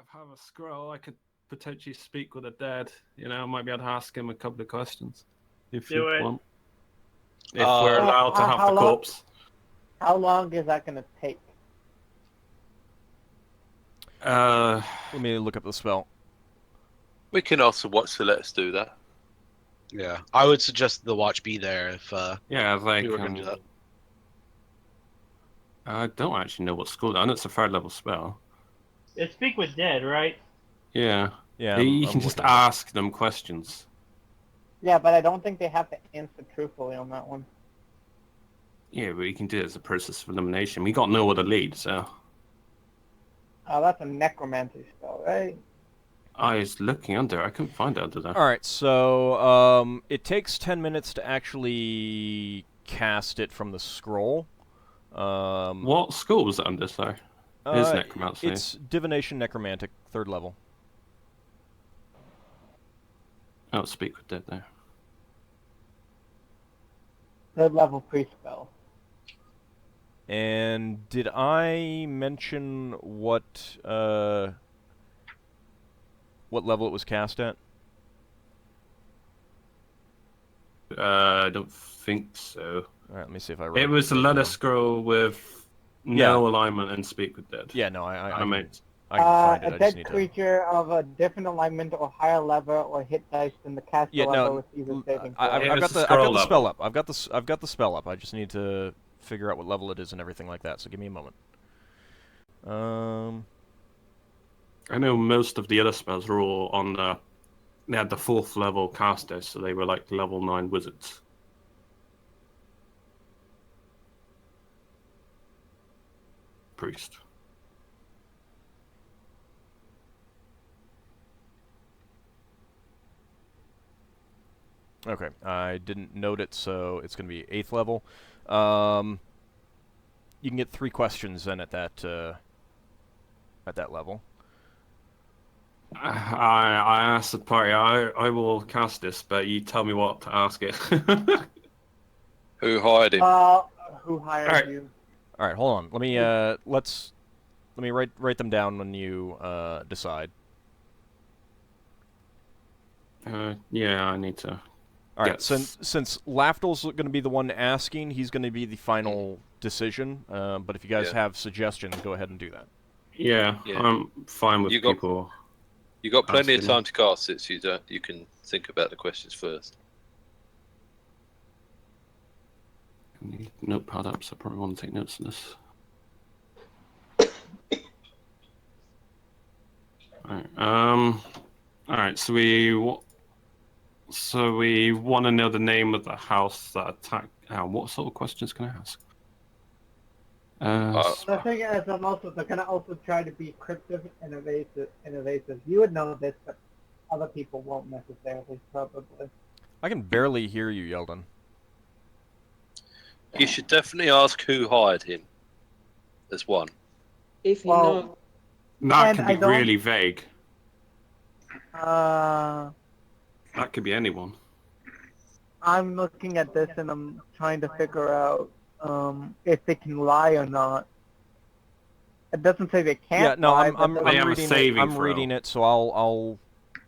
have a scroll. I could potentially speak with the dead. You know, I might be able to ask him a couple of questions if you want. If we're allowed to have the corpse. How long is that going to take? Let me look up the spell. We can also watch to let us do that. Yeah, I would suggest the watch be there if yeah, like we were going to do that. I don't actually know what school. I know it's a 3rd level spell. It's speak with dead, right? Yeah. Yeah. You can just ask them questions. Yeah, but I don't think they have to answer truthfully on that one. Yeah, but you can do it as a process of elimination. We got no other lead, so. Oh, that's a necromancy spell, right? I was looking under. I couldn't find it under there. All right, so it takes 10 minutes to actually cast it from the scroll. What school was it under, sorry? Is necromancy? It's divination necromantic, 3rd level. Oh, speak with dead there. 3rd level pre-spell. And did I mention what level it was cast at? I don't think so. All right, let me see if I wrote it. Was a letter scroll with no alignment and speak with dead. Yeah, no, I can find it. A dead creature of a different alignment or higher level or hit dice than the caster level with either saving throw. I've got the spell up. I've got the spell up. I just need to figure out what level it is and everything like that. So give me a moment. I know most of the other spells were all on they had the 4th level casters, so they were like level 9 wizards. Priest. Okay, I didn't note it, so it's going to be 8th level. You can get 3 questions then at that level. I asked the party. I will cast this, but you tell me what to ask it. Who hired him? Who hired you? All right, hold on. Let me let me write them down when you decide. Yeah, I need to. All right, since Lafdul's going to be the one asking, he's going to be the final decision. But if you guys have suggestions, go ahead and do that. Yeah. I'm fine with people. You got plenty of time to cast it, so you can think about the questions first. Notepad up, so I probably want to take notes of this. All right. So we want to know the name of the house that attacked. What sort of questions can I ask? The thing is, they're going to also try to be cryptic and evasive. You would know this, but other people won't necessarily, probably. I can barely hear you, Yeldin. You should definitely ask who hired him. As one. If you know. That can be really vague. That could be anyone. I'm looking at this and I'm trying to figure out if they can lie or not. It doesn't say they can't. Yeah, no, lie, I'm reading it, so I'll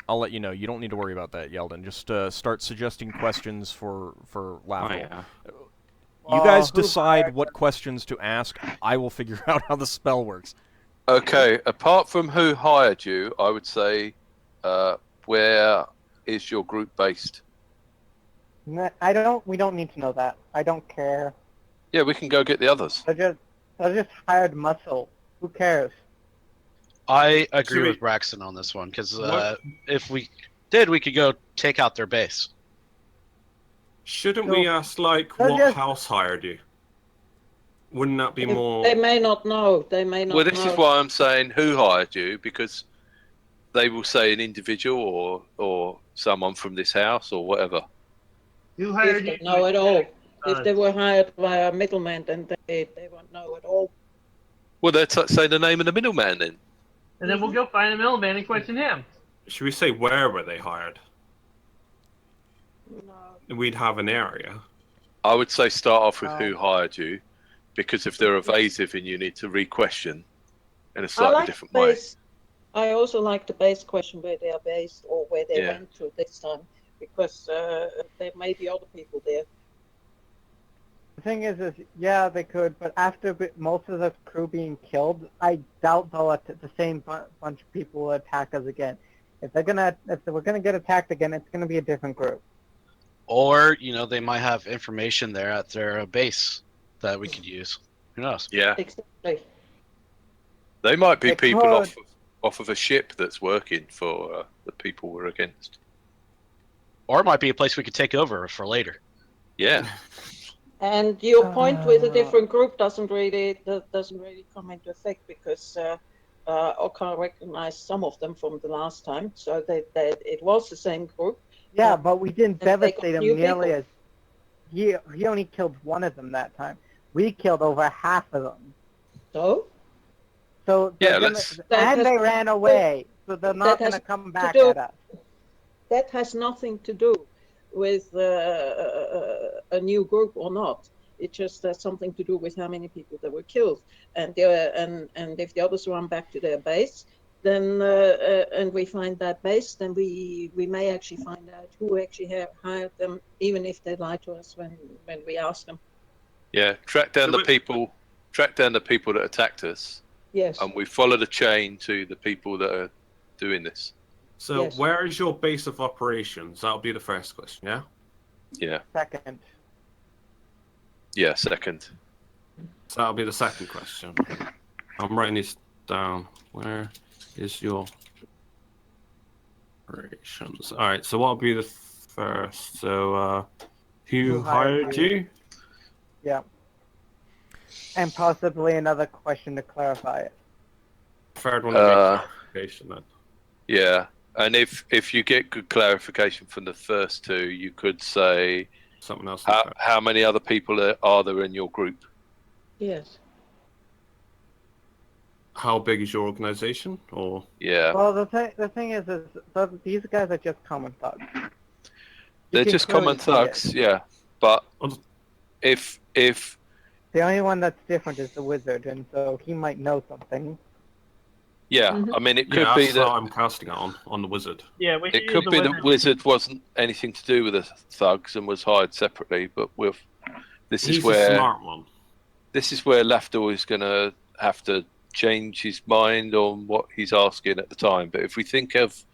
let you know. You don't need to worry about that, Yeldin. Just start suggesting questions for Lafdul. Oh, yeah. You guys decide what questions to ask. I will figure out how the spell works. Okay, apart from who hired you, I would say, where is your group based? We don't need to know that. I don't care. Yeah, we can go get the others. They're just hired muscle. Who cares? I agree with Braxon on this one, because if we did, we could go take out their base. Shouldn't we ask, like, what house hired you? Wouldn't that be more... They may not know. They may not know. Well, this is why I'm saying who hired you, because they will say an individual or someone from this house or whatever. Who hired you? They know it all. If they were hired by a middleman, then they won't know it all. Well, let's say the name of the middleman then. And then we'll go find the middleman and question him. Should we say where were they hired? No. We'd have an area. I would say start off with who hired you, because if they're evasive and you need to re-question in a slightly different way. I also like the base question where they are based or where they went to this time, because there may be other people there. The thing is yeah, they could, but after most of the crew being killed, I doubt the same bunch of people will attack us again. If we're gonna get attacked again, it's gonna be a different group. Or, they might have information there at their base that we could use. Who knows? Yeah. Exactly. They might be people off of a ship that's working for the people we're against. Or it might be a place we could take over for later. Yeah. And your point with a different group doesn't really come into effect, because Ockar recognized some of them from the last time, so that it was the same group. Yeah, but we didn't devastate them nearly as... He only killed one of them that time. We killed over half of them. So yeah, they ran away, so they're not going to come back at us. That has nothing to do with a new group or not. It just has something to do with how many people that were killed, and if the others run back to their base, then and we find that base, then we may actually find out who actually hired them, even if they lie to us when we ask them. Yeah, track down the people that attacked us. Yes. And we follow the chain to the people that are doing this. So where is your base of operations? That'll be the first question, yeah? Yeah. Second. Yeah, second. So that'll be the second question. I'm writing this down. Where is your operations? Alright, so what'll be the first? So, who hired you? Yeah. And possibly another question to clarify it. Third one will be clarification then. Yeah, and if you get good clarification from the first two, you could say something else. How many other people are there in your group? Yes. How big is your organization? Or well, the thing is these guys are just common thugs. They're just common thugs, yeah. But if the only one that's different is the wizard, and so he might know something. Yeah, I mean, it could be that I'm casting it on the wizard. Yeah, it could be the wizard wasn't anything to do with the thugs and was hired separately. But this is where a smart one. This is where Lafdul is going to have to change his mind on what he's asking at the time. But if we think of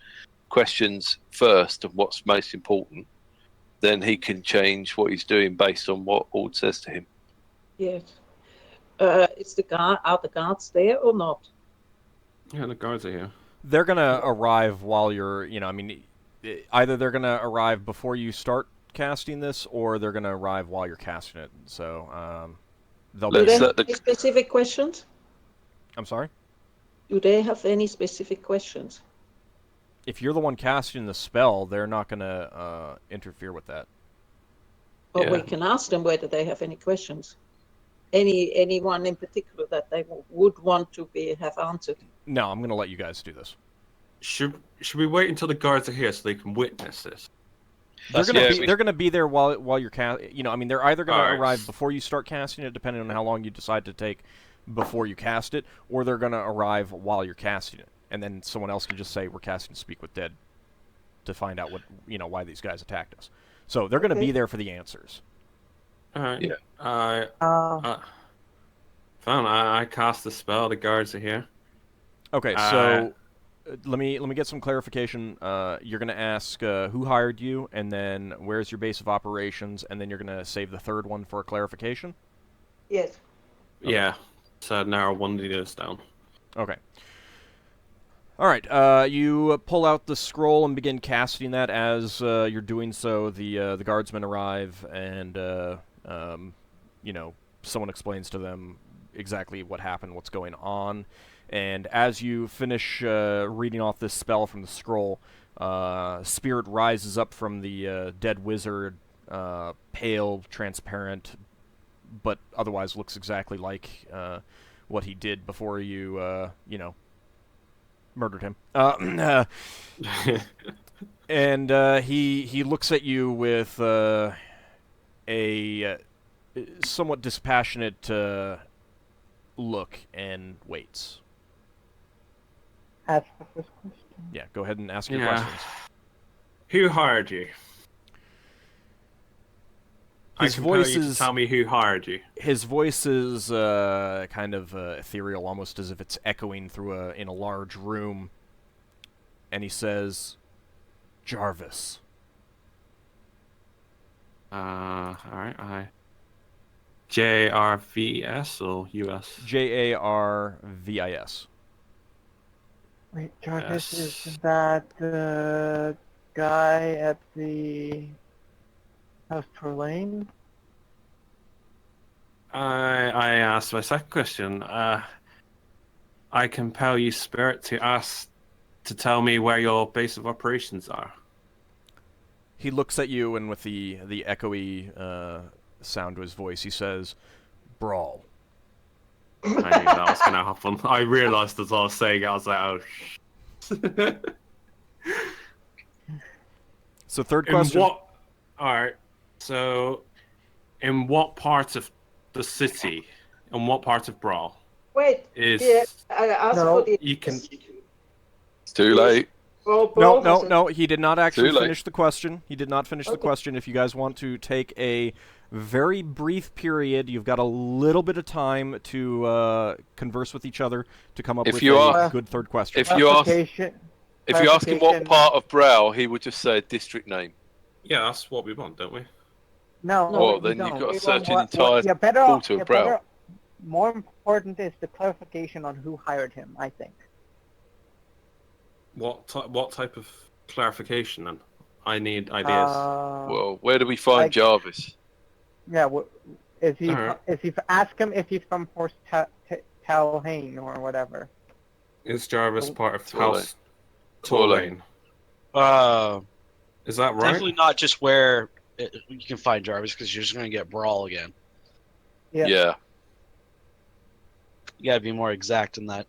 questions first of what's most important, then he can change what he's doing based on what Auld says to him. Yes. Are the guards there or not? Yeah, the guards are here. They're gonna arrive while you're, either they're gonna arrive before you start casting this, or they're gonna arrive while you're casting it. So, Do they have any specific questions? I'm sorry? Do they have any specific questions? If you're the one casting the spell, they're not gonna interfere with that. But we can ask them whether they have any questions. Anyone in particular that they would want to have answered. No, I'm going to let you guys do this. Should we wait until the guards are here so they can witness this? They're going to be there while you're casting. They're either going to arrive before you start casting it, depending on how long you decide to take before you cast it, or they're going to arrive while you're casting it, and then someone else can just say, "We're casting Speak with Dead," to find out why these guys attacked us. So they're going to be there for the answers. All right. Yeah. I cast the spell. The guards are here. Okay, so let me get some clarification. You're going to ask who hired you, and then where's your base of operations, and then you're going to save the third one for a clarification? Yes. Okay. Yeah. So narrow one of these down. Okay. All right. You pull out the scroll and begin casting that. As you're doing so, the guardsmen arrive, and someone explains to them exactly what happened, what's going on. And as you finish reading off this spell from the scroll, spirit rises up from the dead wizard, pale, transparent, but otherwise looks exactly like what he did before you, murdered him. And he looks at you with a somewhat dispassionate look and waits. ask the first question? Yeah, go ahead and ask your questions. Who hired you? His voice is... Tell me who hired you. His voice is kind of ethereal, almost as if it's echoing through in a large room. And he says, Jarvis. Alright, Jarvis or US? Jarvis. Wait, Jarvis, Yes. is that the guy at the House Torlane? I asked my second question. I compel you, Spirit, to tell me where your base of operations are. He looks at you, and with the echoey sound to his voice, he says, Brawl. I knew that was going to happen. I realised as I was saying it, I was like, oh, So third question. Alright, so in what part of the city, in what part of Brawl Wait, is... yeah, I asked No, for the... You can... It's too late. Well, Brawl No, hasn't- no, he did not actually Too late. finish the question. He did not finish the Okay. question. If you guys want to take a very brief period, you've got a little bit of time to converse with each other to come up If with you a are- good third question. If you ask Clarification- if you ask him what clarification- part of Brow, he would just say district name. Yeah, that's what we want, don't we? No, Well, you then you've don't. got to You search don't- an entire you're better pool off- to a you're brow. better- More important is the clarification on who hired him, I think. What type of clarification then? I need ideas. Well, where do we find like- Jarvis? Yeah, is he? Alright. Ask him if he's from Horse Talhane or whatever. Is Jarvis part of Torlane. House Torlane? Is that right? Definitely not just where you can find Jarvis, because you're just going to get Brawl again. Yeah. You gotta be more exact in that.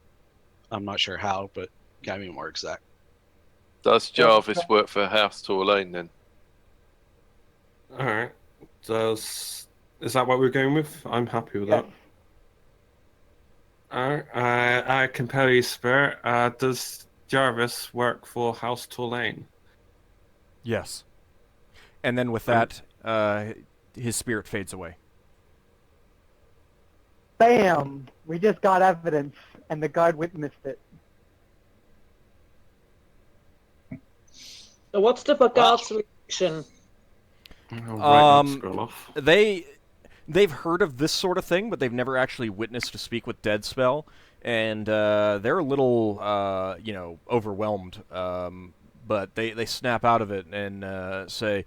I'm not sure how, but you gotta be more exact. Does Jarvis work for House Torlane then? Alright. Is that what we're going with? I'm happy with Yeah. that. Alright. I compel you, Spirit. Does Jarvis work for House Torlane? Yes. And then with that, his spirit fades away. Bam! We just got evidence, and the guard witnessed it. So what's the guard's reaction? I'll write that scroll off. They've heard of this sort of thing, but they've never actually witnessed a speak with dead spell, and they're a little, overwhelmed. But they snap out of it and say,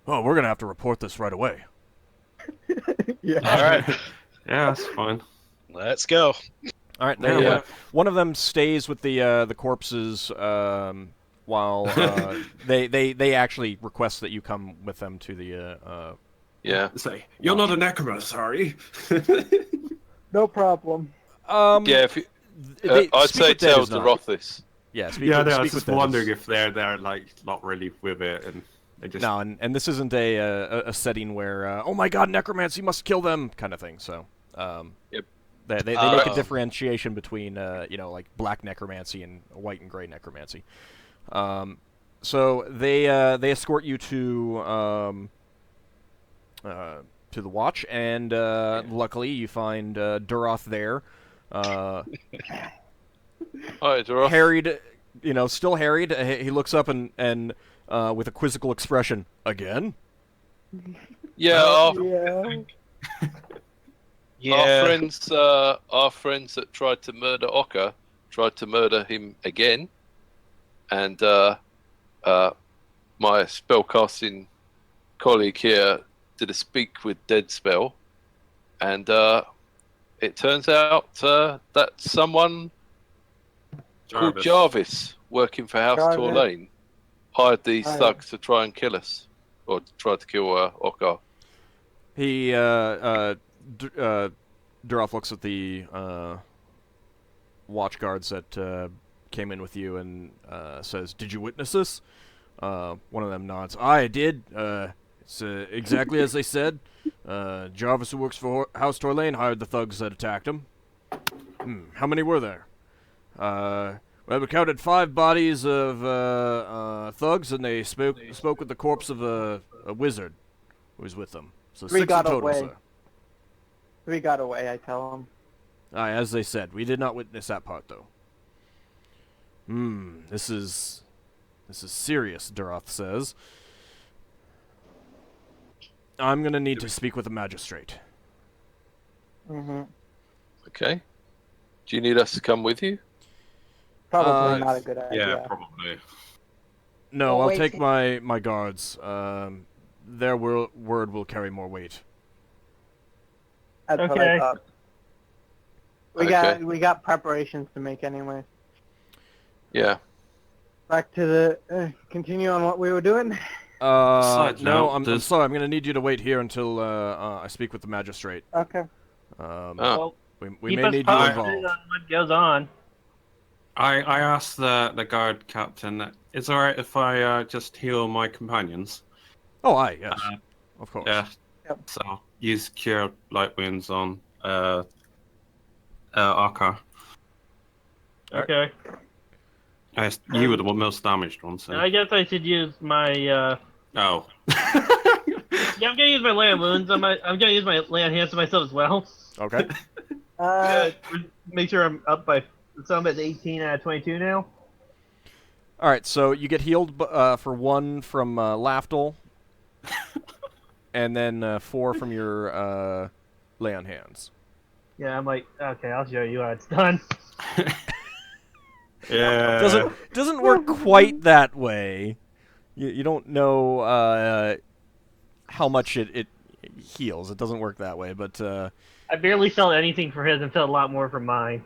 "Oh, we're gonna have to report this right away." Yeah. All right, Yeah, that's fine. let's go. All right, Yeah. one of them stays with the corpses while they actually request that you come with them to the. Yeah. Say, you're not a necromancer, are you? No problem. Yeah, if you, I'd say tell Dorothis. Yeah, speak Yeah, with, no, I speak was just with them wondering is- if they're like not really with it, and they just No, and this isn't a setting where oh my god, necromancy, you must kill them kind of thing. So Yep. they make a differentiation between like black necromancy and white and gray necromancy. So they escort you to the watch, and luckily you find Duroth there. Hi, Doroth. Harried, still harried. He looks up and with a quizzical expression, again? Yeah, Yeah. our friends that tried to murder Ockar tried to murder him again, and my spellcasting colleague here did a speak with dead spell, and it turns out that someone called Jarvis, working for House Jarvis. Torlane, hired these Hi. thugs to try and kill us, or tried to kill Ockar. He, Duroth looks at the watch guards that came in with you and says, "Did you witness this?" One of them nods. "I did. It's exactly as they said. Jarvis, who works for House Torlane, hired the thugs that attacked him." "How many were there?" We counted 5 bodies of thugs, and they spoke with the corpse of a wizard who was with them. So 3 6 got in total, away. sir. 3 got away, I tell them. As they said, we did not witness that part, though. This is serious, Duroth says. I'm gonna need to speak with the magistrate. Okay. Do you need us to come with you? Probably not a good idea. Yeah, probably. No, Well, I'll take wait. my guards. Their word will carry more weight. That's what I thought. We got preparations to make anyway. Yeah. Back to the continue on what we were doing. No, I'm sorry. I'm gonna need you to wait here until I speak with the magistrate. Okay. Well, We may need you involved. On what goes on. I asked the guard captain, is it alright if I just heal my companions? Oh, aye, yes. Of course. Yeah. Yep. So, use Cure Light Wounds on Ockar. Okay. You were the most damaged one, so... I guess I should use my, Oh. Yeah, I'm gonna use my lay on wounds. I'm gonna use my lay on hands to myself as well. Okay. Make sure I'm up by... So I'm at 18 out of 22 now. Alright, so you get healed for 1 from Lafdul, and then 4 from your lay on hands. Yeah, I'm like, okay, I'll show you how it's done. Yeah. Doesn't work quite that way. You don't know how much it heals. It doesn't work that way, but I barely felt anything for his and felt a lot more for mine.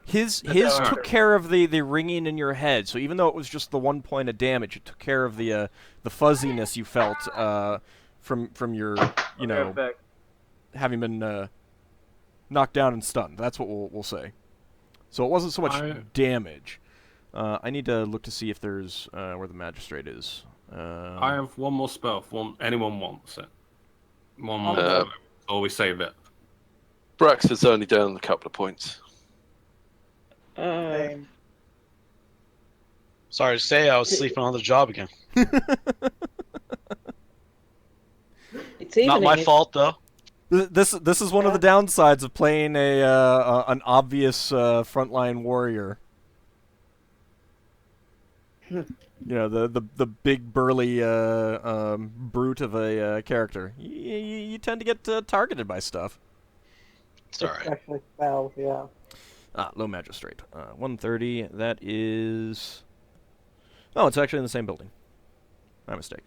His took care of the ringing in your head. So even though it was just the 1 point of damage, it took care of the fuzziness you felt from your having been knocked down and stunned. That's what we'll say. So it wasn't so much damage. I need to look to see if there's where the magistrate is. I have 1 more spell if anyone wants it. 1 more spell. Always save it. Braxon's only down a couple of points. Sorry to say, I was sleeping on the job again. It's evening. Not my fault, though. This is one of the downsides of playing an obvious frontline warrior. You know, the big burly brute of a character. You tend to get targeted by stuff. It's alright. Especially spells, yeah. Low magistrate. 130. That is. Oh, it's actually in the same building. My mistake.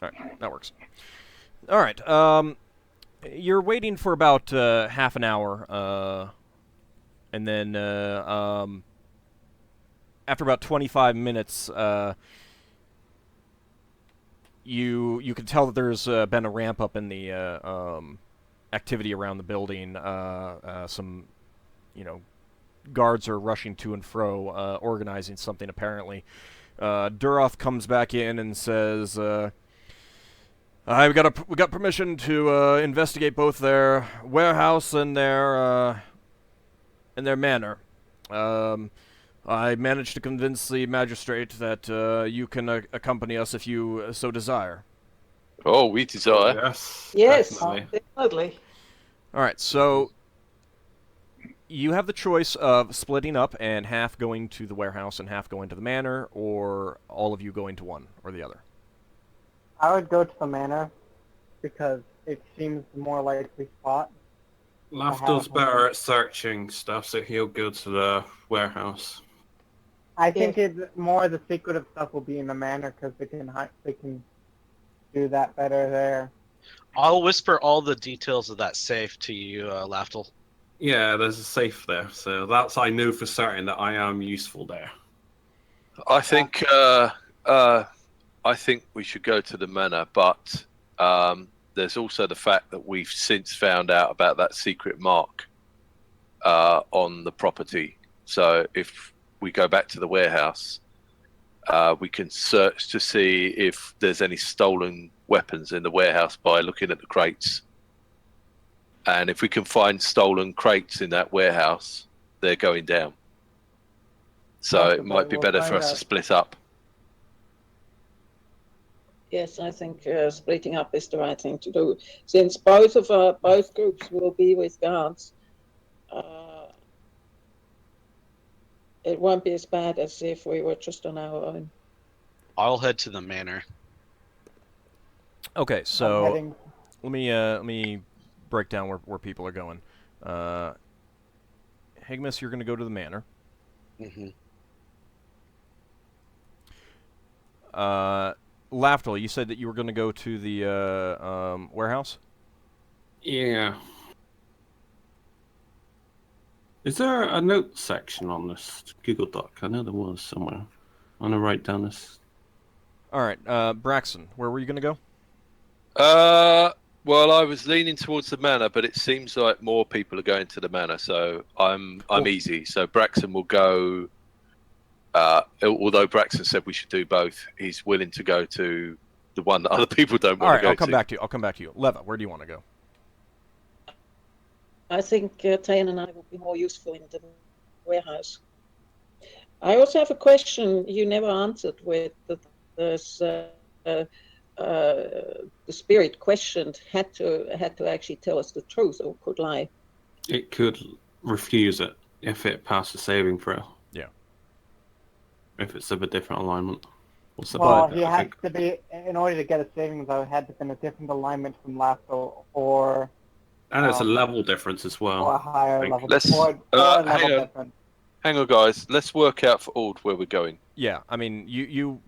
All right, that works. All right. You're waiting for about half an hour, and then after about 25 minutes, you can tell that there's been a ramp up in the activity around the building. Some, guards are rushing to and fro, organizing something apparently. Duroth comes back in and says, we got permission to investigate both their warehouse and their manor. I managed to convince the magistrate that you can accompany us if you so desire. Oh, we desire. Yes, Definitely. definitely. All right, so you have the choice of splitting up and half going to the warehouse and half going to the manor, or all of you going to one or the other. I would go to the manor because it seems the more likely spot. Lafdul's better at searching stuff, so he'll go to the warehouse. I think more the secretive stuff will be in the manor because they can do that better there. I'll whisper all the details of that safe to you, Lafdul. Yeah, there's a safe there, so that's I know for certain that I am useful there. I think we should go to the manor, but there's also the fact that we've since found out about that secret mark on the property. So if we go back to the warehouse, we can search to see if there's any stolen weapons in the warehouse by looking at the crates. And if we can find stolen crates in that warehouse, they're going down. So it might be better for us to split up. Yes, I think splitting up is the right thing to do. Since both groups will be with guards, it won't be as bad as if we were just on our own. I'll head to the manor. Okay, so let me break down where people are going. Higgimus, you're going to go to the manor. Mm-hmm. Lafdul, you said that you were going to go to the warehouse? Yeah. Is there a note section on this Google Doc? I know there was somewhere. I'm going to write down this. All right, Braxon, where were you going to go? Well, I was leaning towards the manor, but it seems like more people are going to the manor, so I'm easy. So Braxon will go. Although Braxon said we should do both, he's willing to go to the one that other people don't want to go to. I'll come back to you. I'll come back to you. Leva, where do you want to go? I think Tayan and I will be more useful in the warehouse. I also have a question you never answered with the spirit questioned had to actually tell us the truth or could lie. It could refuse it if it passed a saving throw. Yeah. If it's of a different alignment. Well, he has to be, in order to get a saving though, it had to be in a different alignment from Lafdul or... And it's a level difference as well. Or a higher level difference. Hang on, guys. Let's work out for Auld where we're going. Yeah, I mean, you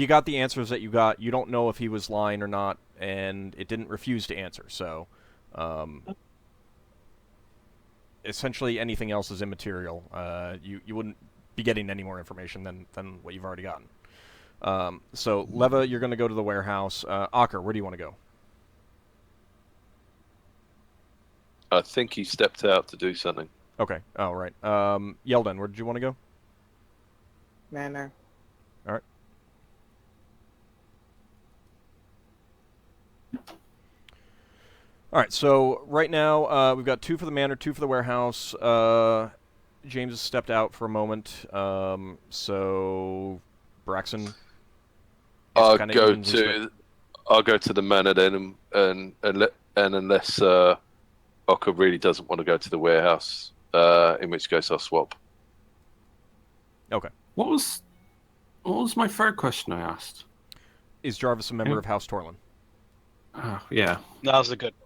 got the answers that you got. You don't know if he was lying or not, and it didn't refuse to answer. So, essentially, anything else is immaterial. You wouldn't be getting any more information than what you've already gotten. So, Leva, you're going to go to the warehouse. Ockar, where do you want to go? I think he stepped out to do something. Okay. Oh, right. Yeldin, where did you want to go? Manor. All right. All right, so right now we've got 2 for the manor, 2 for the warehouse. James has stepped out for a moment, so Braxon. I'll go to the manor then, and unless Ockar really doesn't want to go to the warehouse, in which case I'll swap. Okay. What was my third question I asked? Is Jarvis a member of House Torlin? Yeah. That was a good one.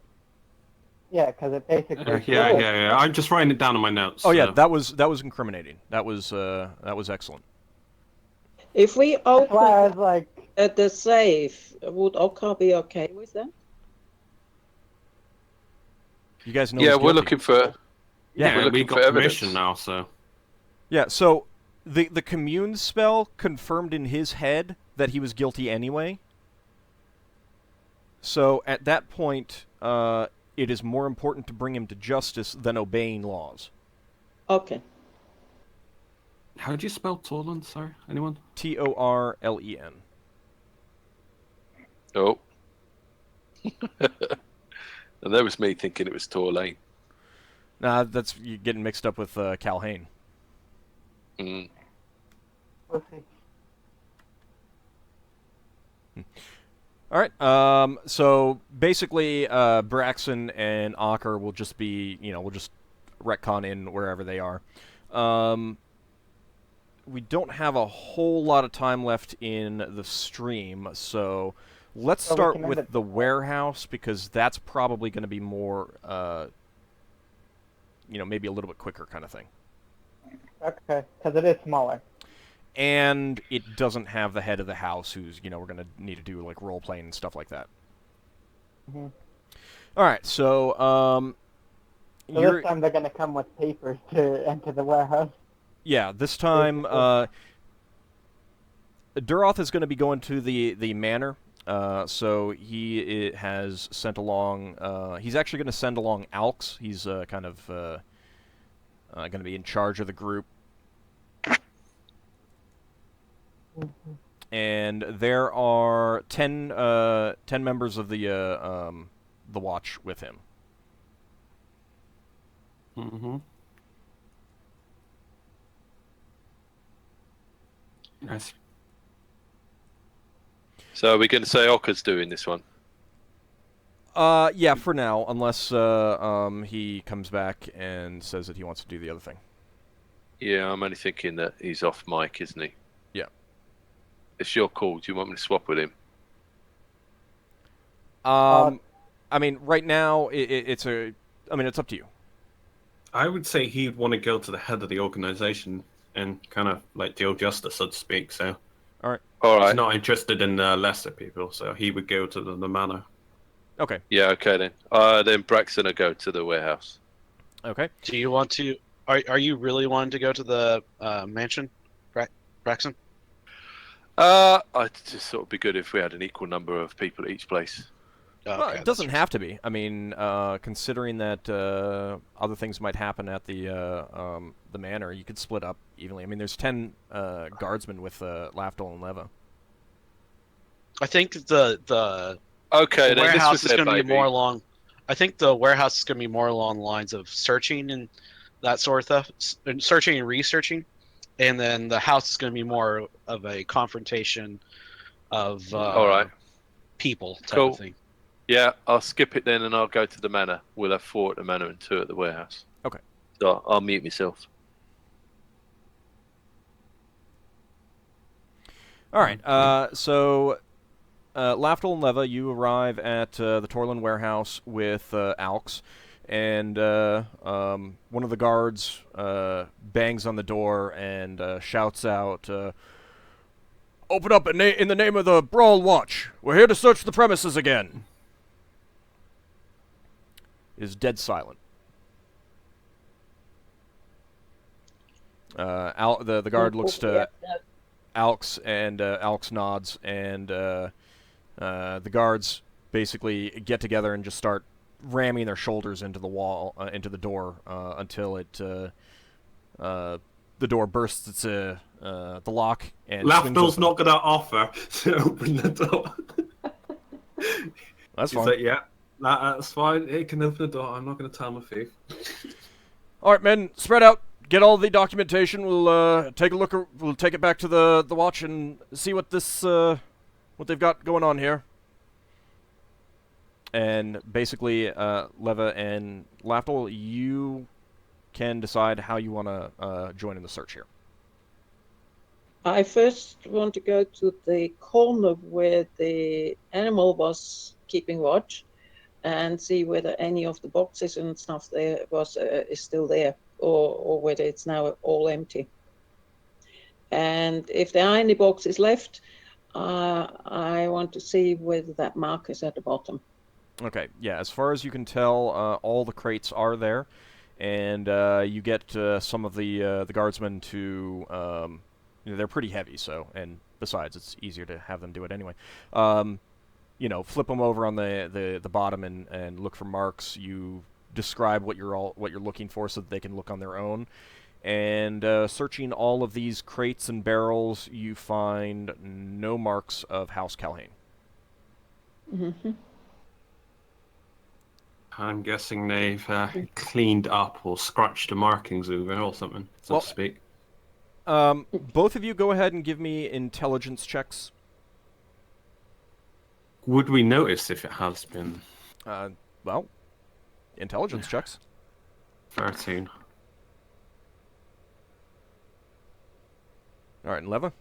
Yeah, because it basically... Yeah. I'm just writing it down in my notes. Oh, yeah, that was incriminating. That was excellent. If we open I was like... at the safe, would Ockar be okay with that? You guys know. Yeah, we're looking for. Yeah, we got permission now, so. Yeah, so the commune spell confirmed in his head that he was guilty anyway. So at that point, it is more important to bring him to justice than obeying laws. Okay. How do you spell Torlin? Sorry, anyone? Torlen. Oh. And that was me thinking it was Torlane. Nah, that's you getting mixed up with Calhane. Mm. All right. So basically, Braxon and Ockar will just be, we'll just retcon in wherever they are. We don't have a whole lot of time left in the stream, so let's start with the warehouse, because that's probably going to be more, maybe a little bit quicker kind of thing. Okay, because it is smaller. And it doesn't have the head of the house who's, we're going to need to do, like, role-playing and stuff like that. Mm-hmm. All right, so, so this time they're going to come with papers to enter the warehouse. Yeah, this time, Duroth is going to be going to the manor. So he has sent along. He's actually going to send along Alx. He's kind of going to be in charge of the group. Mm-hmm. And there are 10 members of the watch with him. Mm-hmm. Nice. So are we going to say Ockar's doing this one? Yeah, for now, unless he comes back and says that he wants to do the other thing. Yeah, I'm only thinking that he's off mic, isn't he? Yeah. It's your call. Do you want me to swap with him? I mean, right now, it's up to you. I would say he'd want to go to the head of the organization and kind of like deal justice, so to speak. So, all right. He's not interested in lesser people, so he would go to the manor. Okay. Yeah. Okay then. Then Braxon will go to the warehouse. Okay. Do you want to? Are you really wanting to go to the mansion, Braxon? I just thought it'd be good if we had an equal number of people at each place. Okay, well, it doesn't have to be. I mean, considering that other things might happen at the manor, you could split up evenly. I mean, there's 10 guardsmen with Lafdul and Leva. I think the warehouse is going to be more along. I think the warehouse is going to be more along the lines of searching and that sort of stuff, searching and researching, and then the house is going to be more of a confrontation of all right people type of thing. Yeah, I'll skip it then, and I'll go to the manor. We'll have 4 at the manor and 2 at the warehouse. Okay. So I'll mute myself. All right. So, Lafdul and Leva, you arrive at the Torlin warehouse with Alx, and one of the guards bangs on the door and shouts out, "Open up in the name of the Brawl Watch. We're here to search the premises again." Is dead silent. The guard looks to Alx, and Alx nods, and the guards basically get together and just start ramming their shoulders into the wall, into the door, until the door bursts the lock and Lafdul's not going to offer to open the door. That's He's fine. like, yeah. That's fine. He can open the door. I'm not going to tell him a thief. All right, men, spread out. Get all the documentation. We'll take a look. We'll take it back to the watch and see what they've got going on here. And basically, Leva and Lafdul, you can decide how you want to join in the search here. I first want to go to the corner where the animal was keeping watch, and see whether any of the boxes and stuff there is still there, or whether it's now all empty. And if there are any boxes left, I want to see whether that mark is at the bottom. Okay, yeah, as far as you can tell, all the crates are there, and you get some of the guardsmen to, they're pretty heavy, so, and besides, it's easier to have them do it anyway. Flip them over on the bottom and look for marks. You describe what you're looking for so that they can look on their own. And searching all of these crates and barrels, you find no marks of House Calhane. Mm-hmm. I'm guessing they've cleaned up or scratched the markings over or something, so to speak. Both of you go ahead and give me intelligence checks. Would we notice if it has been? Intelligence checks. 13. All right, and Leva?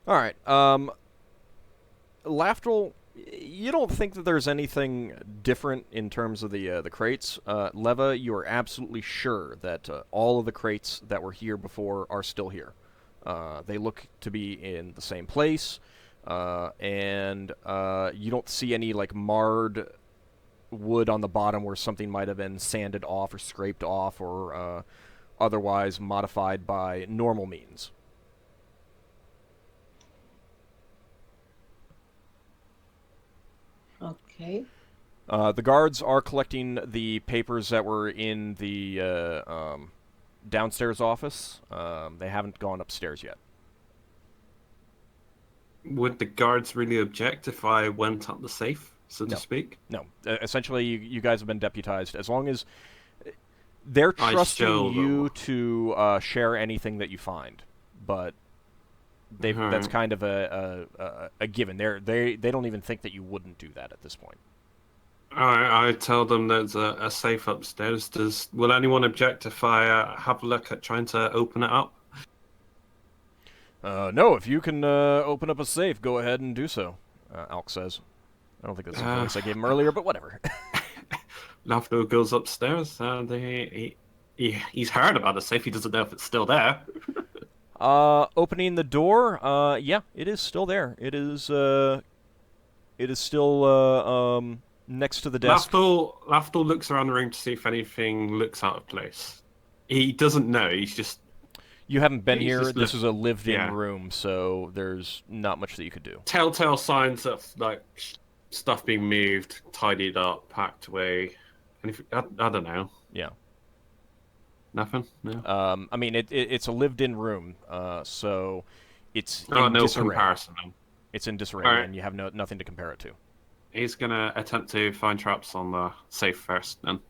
All right, Lafdul, you don't think that there's anything different in terms of the crates. Leva, you are absolutely sure that all of the crates that were here before are still here. They look to be in the same place, and you don't see any like marred wood on the bottom where something might have been sanded off or scraped off or otherwise modified by normal means. Okay. The guards are collecting the papers that were in the downstairs office. They haven't gone upstairs yet. would the guards really object if I went up the safe, so to speak? No. Essentially, you guys have been deputized. As long as they're I trusting show you them. to share anything that you find, but that's Alright. kind of a given. They don't even think that you wouldn't do that at this point. I tell them there's a safe upstairs. Will anyone object if I have a look at trying to open it up? No, if you can open up a safe, go ahead and do so, Alk says. I don't think that's the voice I gave him earlier, but whatever. Lafdul goes upstairs, and he's heard about the safe. He doesn't know if it's still there. Opening the door, yeah, it is still there. It is still next to the desk. Lafdul looks around the room to see if anything looks out of place. He doesn't know. He's just. You haven't been He's here. just This is a lived-in yeah. room, so there's not much that you could do. Telltale signs of like stuff being moved, tidied up, packed away. Anything, I don't know. Yeah. Nothing. No. I mean, it's a lived-in room, so it's Oh, in no disarray. comparison. Then. It's in disarray, Alright. and you have nothing to compare it to. He's gonna attempt to find traps on the safe first, then.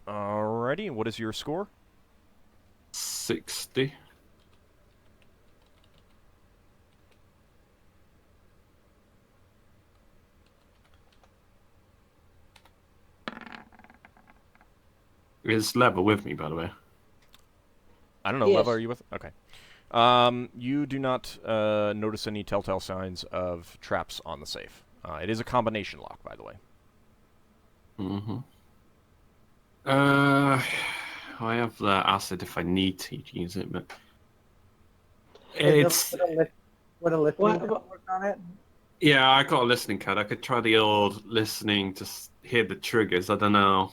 Alrighty, what is your score? 60. Is Lever with me, by the way? I don't know, Yes. Leva, are you with? Okay. You do not notice any telltale signs of traps on the safe. It is a combination lock, by the way. Mm-hmm. I have the acid if I need to use it, but it's Would a listening What- card work on it? yeah. I got a listening card. I could try the old listening to hear the triggers. I don't know.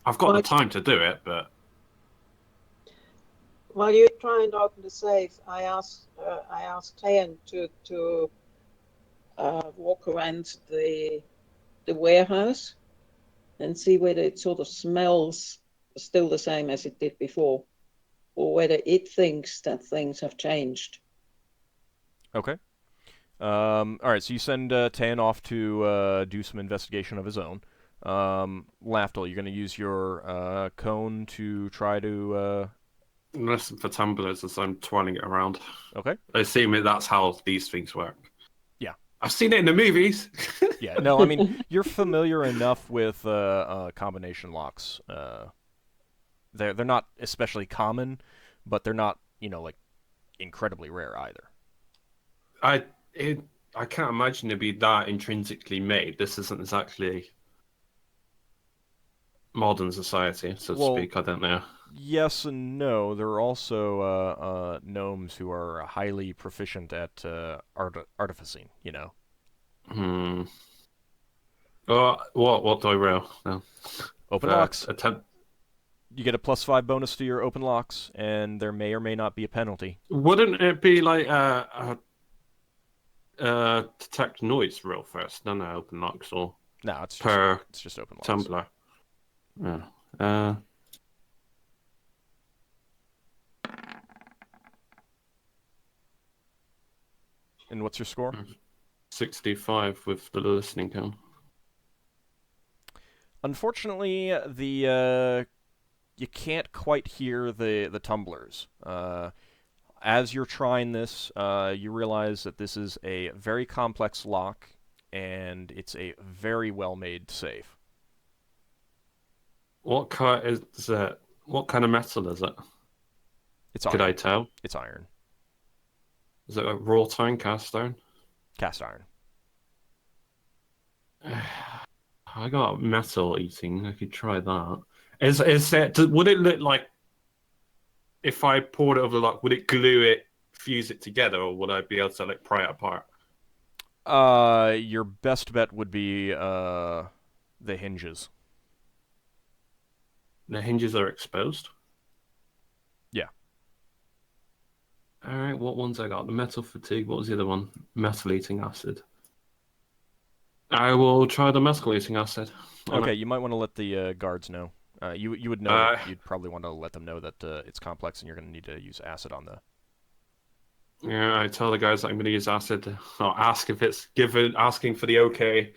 I've got the Well, time to do it, but While you're trying to open the safe, I asked Tayan to walk around the warehouse and see whether it sort of smells still the same as it did before, or whether it thinks that things have changed. Okay. Alright, so you send Tan off to do some investigation of his own. Lafdul, you're going to use your cone to try to... listen for tumblers as I'm twirling it around. Okay. I assume that's how these things work. Yeah. I've seen it in the movies. Yeah, no, I mean, you're familiar enough with combination locks. They're not especially common, but they're not, like, incredibly rare either. I can't imagine it'd be that intrinsically made. This isn't exactly modern society, so to speak. I don't know. Yes and no. There are also gnomes who are highly proficient at artificing, What do I roll? No. Open locks. Attempt. You get a +5 bonus to your open locks, and there may or may not be a penalty. Wouldn't it be like detect noise roll first, then open locks, or No, it's just open locks. tumbler? Yeah. And what's your score? 65 with the listening cone. Unfortunately, you can't quite hear the tumblers. As you're trying this, you realize that this is a very complex lock, and it's a very well-made safe. What kind is it? What kind of metal is it? It's iron. Could I tell? It's iron. Is it a wrought iron, cast iron? Cast iron. I got metal eating. I could try that. Is it? Would it look like if I poured it over the lock? Would it glue it, fuse it together, or would I be able to like pry it apart? Your best bet would be the hinges. The hinges are exposed. Yeah. All right. What ones I got? The metal fatigue. What was the other one? Metal eating acid. I will try the metal eating acid. Okay, you might want to let the guards know. You would know. You'd probably want to let them know that it's complex and you're going to need to use acid on the. Yeah, I tell the guys that I'm going to use acid. Or ask if it's given, asking for the okay.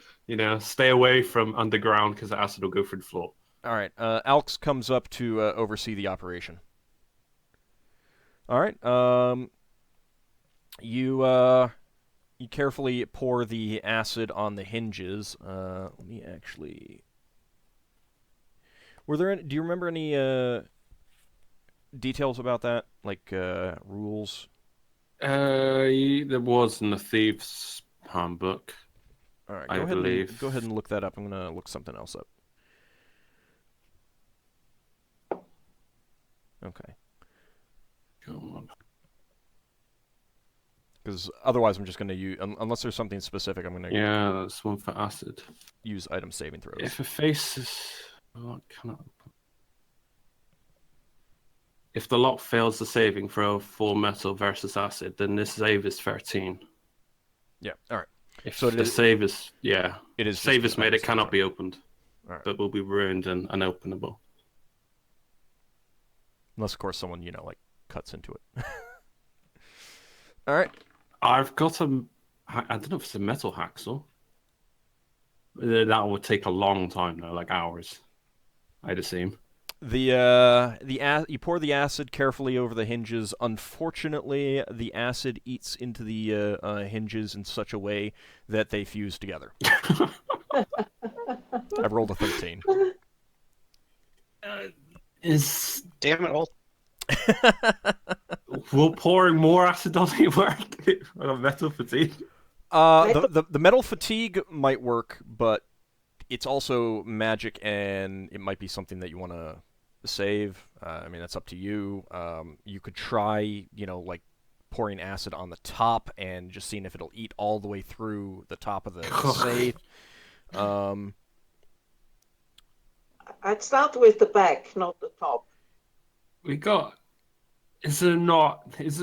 Stay away from underground because the acid will go through the floor. All right. Alx comes up to oversee the operation. All right. You carefully pour the acid on the hinges. Let me actually. Were there? Do you remember any details about that, like rules? There was in the Thieves' Handbook. All right. I believe. Go ahead and look that up. I'm gonna look something else up. Okay. Come on. Because otherwise, I'm just going to use, unless there's something specific, I'm going to Yeah, that's one for acid. use item saving throws. If a face is... Oh, if the lock fails the saving throw for metal versus acid, then this save is 13. Yeah, all right. If So the save is... Yeah. It is save just is made, it cannot be throw. opened. All right. But will be ruined and unopenable. Unless, of course, someone, like, cuts into it. All right. I've got a... I don't know if it's a metal hacksaw. That would take a long time, though, like hours, I'd assume. You pour the acid carefully over the hinges. Unfortunately, the acid eats into the hinges in such a way that they fuse together. I've rolled a 13. Damn it, all. Will pouring more acid on it work? On metal fatigue? The metal fatigue might work, but it's also magic, and it might be something that you want to save. I mean, that's up to you. You could try, like pouring acid on the top and just seeing if it'll eat all the way through the top of the safe. I'd start with the back, not the top. We got. Is there not? Is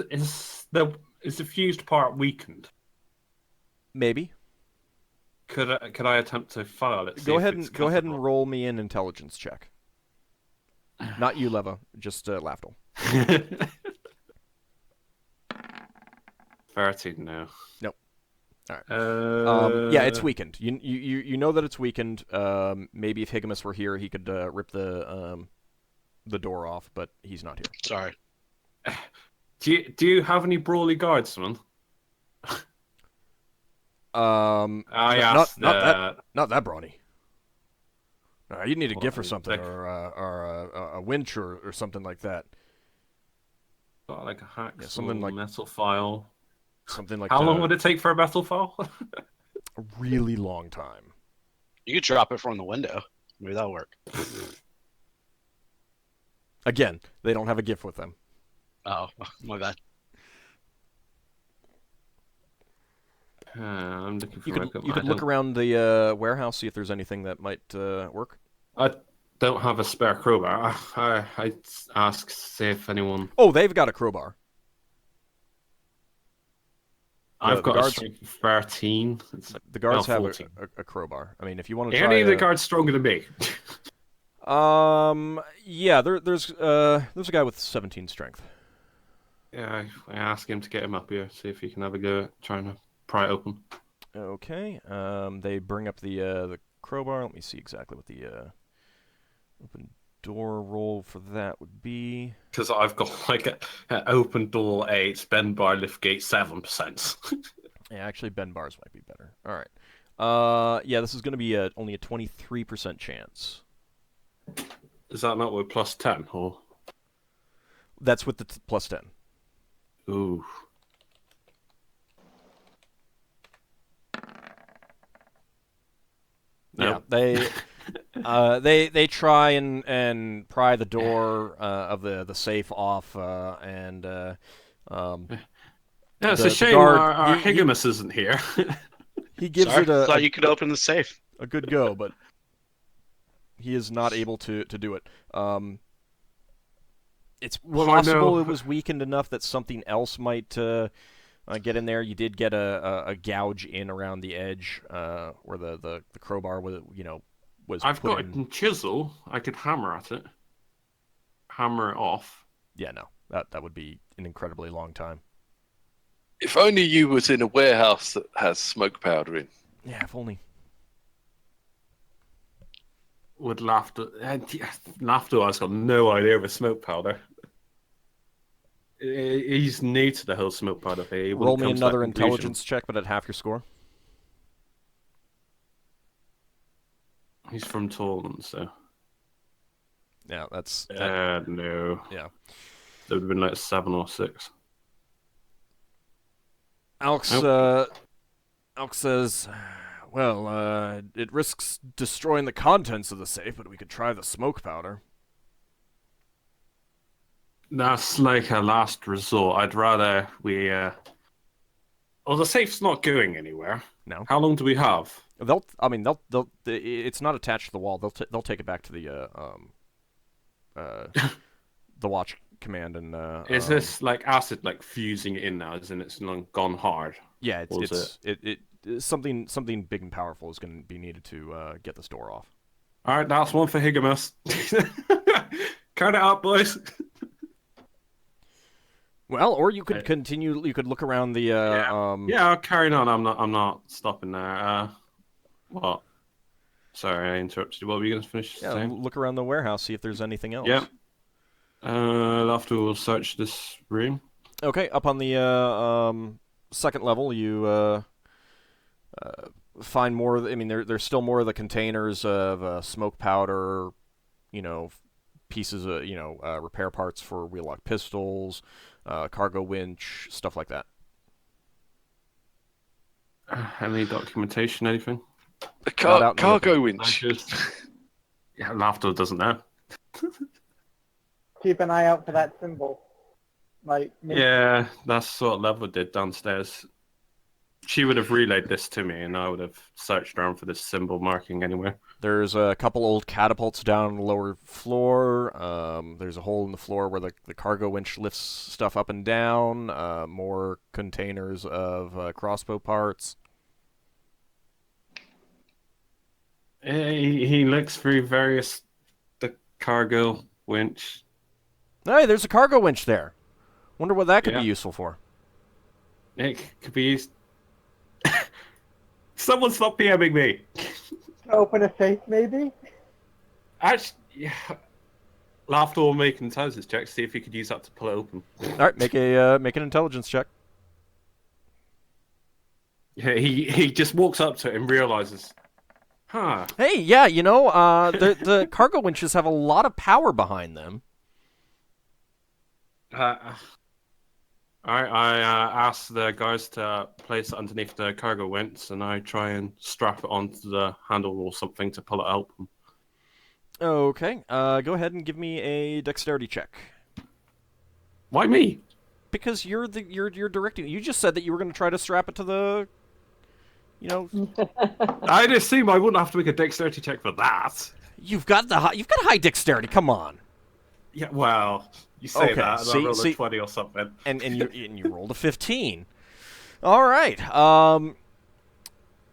the fused part weakened? Maybe. Could I attempt to file it? Go ahead and roll me an intelligence check. Not you, Leva. Just Lafdul. 13 now. Nope. All right. Yeah, it's weakened. You know that it's weakened. Maybe if Higgimus were here, he could rip the door off, but he's not here. Sorry. Do you have any brawly guardsmen? I asked not that brawny. You'd need a Giff or Like- something, or a winch or something like that. Got like a hack, something like metal file. Something like How that. long would it take for a metal file? A really long time. You could drop it from the window. Maybe that'll work. Again, they don't have a Giff with them. Oh, my bad. I'm looking for. You could look around the warehouse, see if there's anything that might work. I don't have a spare crowbar. I ask, see if anyone. Oh, they've got a crowbar. I've the got guards, a strength of 13. The guards have 14. a crowbar. I mean, if you want to Are try. any of the guards stronger than me? Yeah, there's a guy with 17 strength. Yeah, I ask him to get him up here, see if he can have a go at trying to pry it open. Okay. They bring up the crowbar. Let me see exactly what the open door roll for that would be. Because I've got like an open door 8, bend bar, lift gate 7%. Yeah, actually, bend bars might be better. All right. Yeah, this is going to be only a 23% chance. Is that not with plus 10 or? That's with the plus 10. Ooh. Nope. Yeah, they try and pry the door of the safe off, and yeah, it's a the shame guard- our he- Higgimus isn't here. he gives Sorry, it a thought you could open the safe. a good go, but he is not able to do it. It's Well, I possible know- it was weakened enough that something else might get in there. You did get a gouge in around the edge where the crowbar was I've put got in. a chisel. I could hammer at it. Hammer it off. Yeah, no, that would be an incredibly long time. If only you was in a warehouse that has smoke powder in. Yeah, if only. Would Lafdul... Lafdul has got no idea of a smoke powder. He's new to the whole smoke powder thing. He Roll wouldn't me come to that another conclusion. intelligence check, but at half your score. He's from Torland, so... Yeah, that's... no. Yeah. That would have been like 7 or 6. Alex, Alex says, well, it risks destroying the contents of the safe, but we could try the smoke powder. That's like a last resort. I'd rather we... Oh, the safe's not going anywhere. No. How long do we have? They'll. It's not attached to the wall. They'll take it back to the the watch command and. Is this like acid like fusing it in now? As in it's gone hard? Yeah, it's something big and powerful is going to be needed to get this door off. All right, that's one for Higgimus. Count it out, boys. Well, or you could continue. You could look around the. Yeah, I'll carry on. I'm not stopping there. What? Sorry, I interrupted you. What were you going to finish saying? Look around the warehouse, see if there's anything else. Yeah. Lafdul search this room. Okay, up on the second level, you find more. I mean, there's still more of the containers of smoke powder, pieces of repair parts for wheel-lock pistols, cargo winch, stuff like that. Any documentation, anything? A cargo winch. Yeah, Lafdul doesn't know. Keep an eye out for that symbol. Yeah, that's what Level did downstairs. She would have relayed this to me, and I would have searched around for this symbol marking anywhere. There's a couple old catapults down on the lower floor. There's a hole in the floor where the cargo winch lifts stuff up and down. More containers of crossbow parts. He looks through the cargo winch. Hey, there's a cargo winch there. Wonder what that could be useful for. It could be used... Someone stop PMing me! Open a safe, maybe? Actually, yeah. Lafdul will make an intelligence check, see if he could use that to pull it open. Alright, make an intelligence check. Yeah, he just walks up to it and realizes... Huh. Hey, yeah, the cargo winches have a lot of power behind them. I ask the guys to place it underneath the cargo winch, and I try and strap it onto the handle or something to pull it open. Okay, go ahead and give me a dexterity check. Why me? Because you're directing. You just said that you were going to try to strap it to the. I'd assume I wouldn't have to make a dexterity check for that. You've got high dexterity. Come on. Yeah, well, you say okay, that, and I rolled a 20 or something. And you rolled a 15. All right.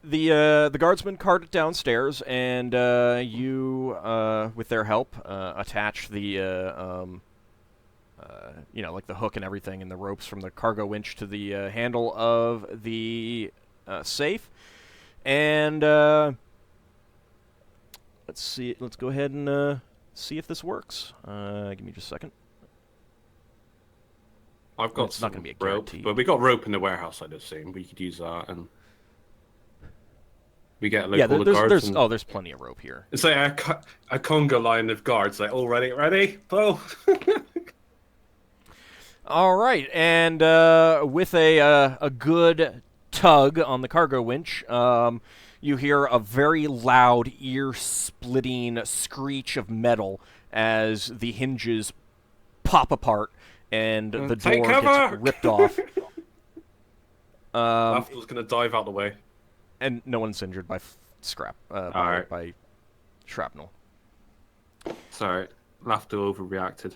The guardsmen cart it downstairs, and you, with their help, attach the like the hook and everything, and the ropes from the cargo winch to the handle of the safe. And let's see. Let's go ahead and see if this works. Give me just a second. I've got it's not going to be a rope, guarantee. but we got rope in the warehouse. I'd assume we could use that, and we get all the guards. There's plenty of rope here. It's like a conga line of guards. Like, all ready, pull. All right, and with a good tug on the cargo winch, you hear a very loud, ear-splitting screech of metal as the hinges pop apart and the door gets ripped off. Lafdul's gonna dive out the way, and no one's injured by by shrapnel. Sorry, Lafdul overreacted.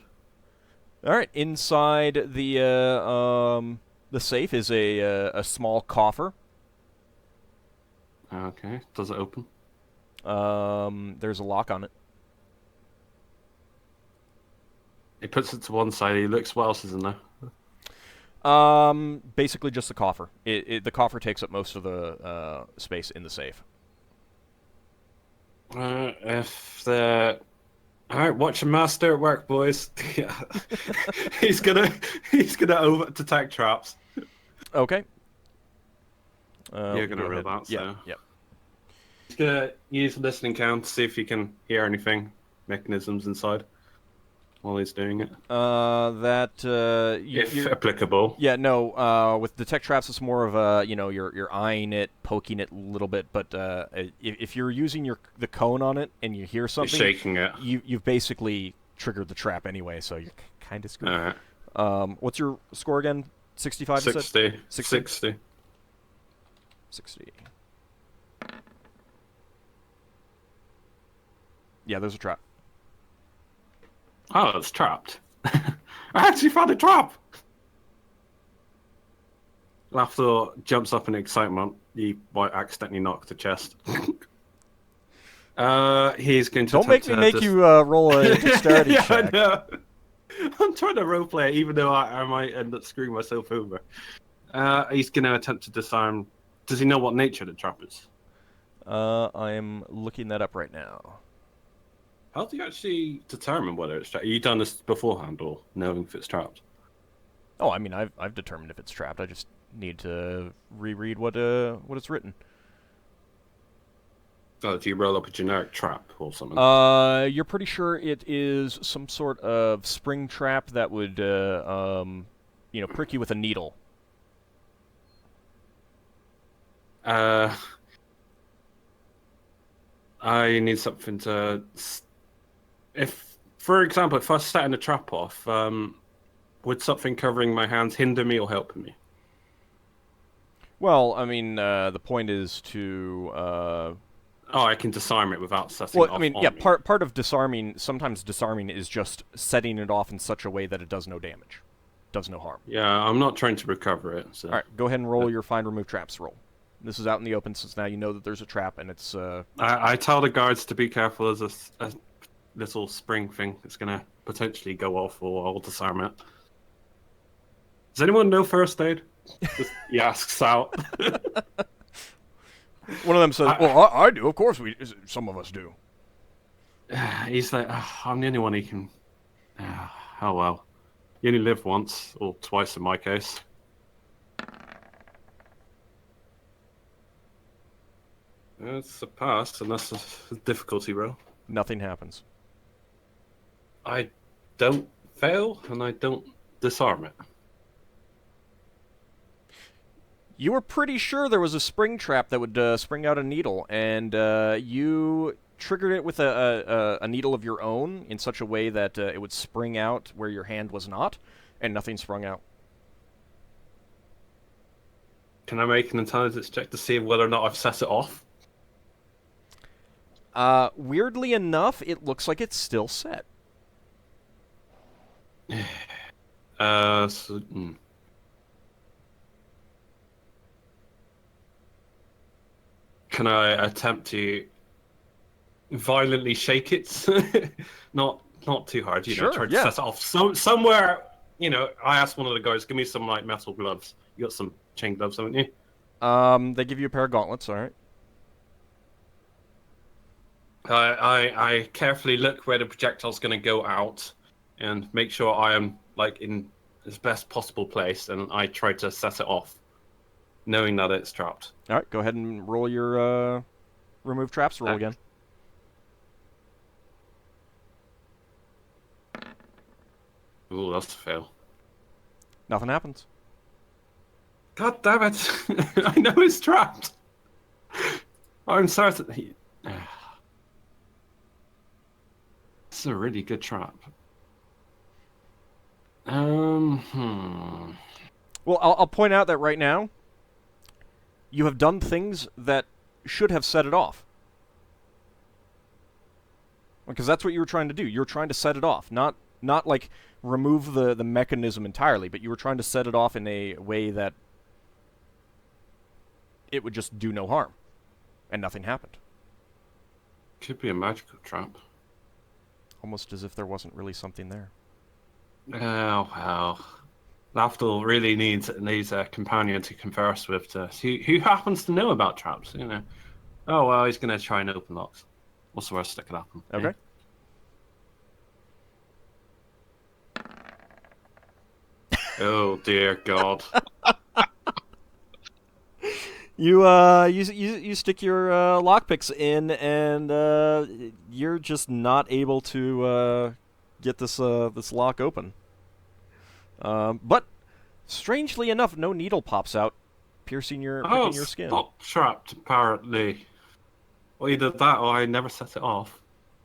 All right, inside the safe is a small coffer. Okay, does it open? There's a lock on it. He puts it to one side. He looks. What else is in there? Basically just the coffer. The coffer takes up most of the space in the safe. If the All right, watch your master at work, boys. he's gonna over detect traps. Okay. You're gonna go roll ahead. that, so. Yep. He's gonna use listening count to see if he can hear anything, mechanisms inside, while he's doing it. If applicable. Yeah, no. With detect traps, it's more of a you're eyeing it, poking it a little bit. But if you're using the cone on it and you hear something, you're shaking it. You've basically triggered the trap anyway, so you're kind of screwed. All right. What's your score again? 65. 60. 60. 60. Yeah, there's a trap. Oh, it's trapped. I actually found a trap! Lafdul jumps up in excitement. He might accidentally knock the chest. He's going to... Don't make me make you roll a dexterity check. I know. I'm trying to roleplay it, even though I might end up screwing myself over. He's going to attempt to disarm... Does he know what nature the trap is? I'm looking that up right now. How do you actually determine whether it's trapped? Have you done this beforehand, or knowing if it's trapped? Oh, I mean, I've determined if it's trapped. I just need to reread what it's written. Oh, do you roll up a generic trap or something? You're pretty sure it is some sort of spring trap that would, prick you with a needle. I need something to... If, for example, if I was setting a trap off, would something covering my hands hinder me or help me? Well, I mean, the point is to... Oh, I can disarm it without setting it off. Well, I mean, yeah, part of disarming, sometimes disarming is just setting it off in such a way that it does no damage, does no harm. Yeah, I'm not trying to recover it. So. All right, go ahead and roll your find remove traps roll. This is out in the open, since now you know that there's a trap, and it's... I tell the guards to be careful. There's a little spring thing that's going to potentially go off, or I'll disarm it. Does anyone know first aid? He asks out. One of them says, well, I do. Of course some of us do. He's like, I'm the only one he can... oh, well. You only live once, or twice in my case. It's a pass, and that's a difficulty roll. Nothing happens. I don't fail, and I don't disarm it. You were pretty sure there was a spring trap that would spring out a needle, and you triggered it with a needle of your own in such a way that it would spring out where your hand was not, and nothing sprung out. Can I make an intelligence check to see whether or not I've set it off? Weirdly enough, it looks like it's still set. Can I attempt to violently shake it? not too hard, Sure, try to yeah. set it off. Somewhere, I asked one of the guys, give me some, metal gloves. You got some chain gloves, haven't you? They give you a pair of gauntlets, alright. I carefully look where the projectile's going to go out and make sure I am, in its best possible place, and I try to set it off, knowing that it's trapped. Alright, go ahead and roll your remove traps roll again. Ooh, that's a fail. Nothing happens. God damn it! I know it's trapped! I'm certain... It's a really good trap. Well, I'll point out that right now, you have done things that should have set it off. Because that's what you were trying to do. You were trying to set it off, not remove the mechanism entirely, but you were trying to set it off in a way that it would just do no harm, and nothing happened. Could be a magical trap. Almost as if there wasn't really something there. Oh, well. Lafdul really needs a companion to converse with. Who happens to know about traps? You know. Oh well, he's gonna try and open locks. What's the worst that could happen? Okay. Yeah. Oh dear God. You stick your lockpicks in, and you're just not able to get this lock open. But strangely enough, no needle pops out, piercing your skin. Not trapped apparently. Well, either that or I never set it off.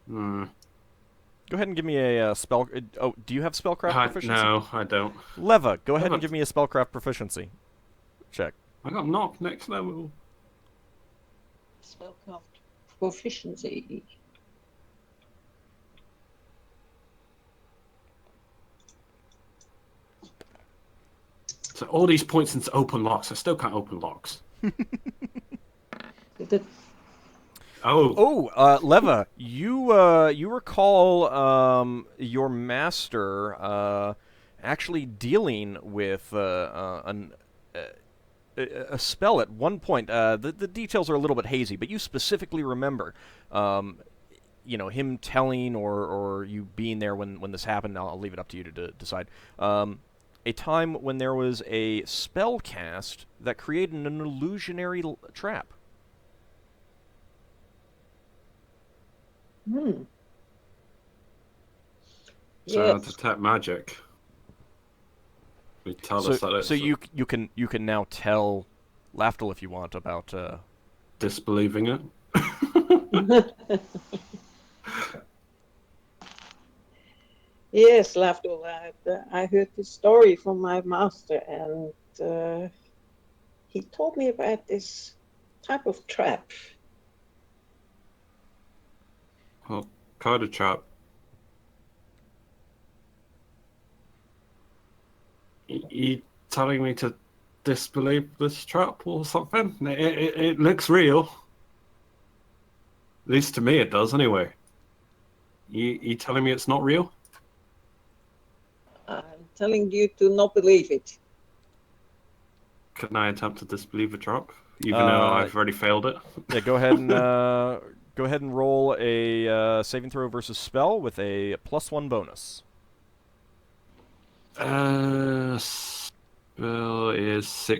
Hmm. Go ahead and give me a spell. Oh, do you have spellcraft proficiency? No, I don't. Leva, go ahead and give me a spellcraft proficiency check. I got knocked next level. Spellcraft proficiency. So all these points into open locks. I still can't open locks. The Leva, you recall your master actually dealing with a spell at one point. The details are a little bit hazy, but you specifically remember, him telling or you being there when this happened. I'll leave it up to you to decide. A time when there was a spell cast that created an illusionary trap. Hmm. So Yes. detect magic. We tell us that it's So you can now tell Lafdul if you want about disbelieving it. Yes, Lafdul, I heard this story from my master, and he told me about this type of trap. Well, kind of trap. You telling me to disbelieve this trap or something? It looks real. At least to me it does, anyway. You telling me it's not real? I'm telling you to not believe it. Can I attempt to disbelieve a trap, even though I've already failed it? Yeah, go ahead and roll a saving throw versus spell with a +1 bonus. Spell is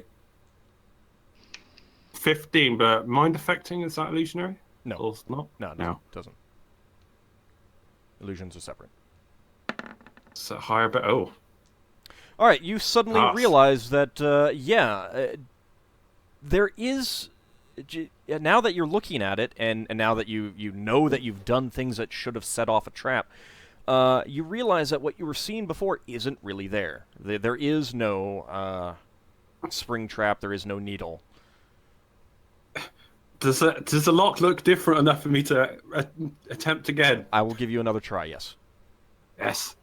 15, but mind affecting, is that illusionary? No. Or not? No, it doesn't. Illusions are separate. So higher, but oh. All right, you suddenly realize that, there is... Now that you're looking at it, and now that you know that you've done things that should have set off a trap, you realize that what you were seeing before isn't really there. There is no spring trap, there is no needle. Does the lock look different enough for me to attempt again? I will give you another try, yes. Yes.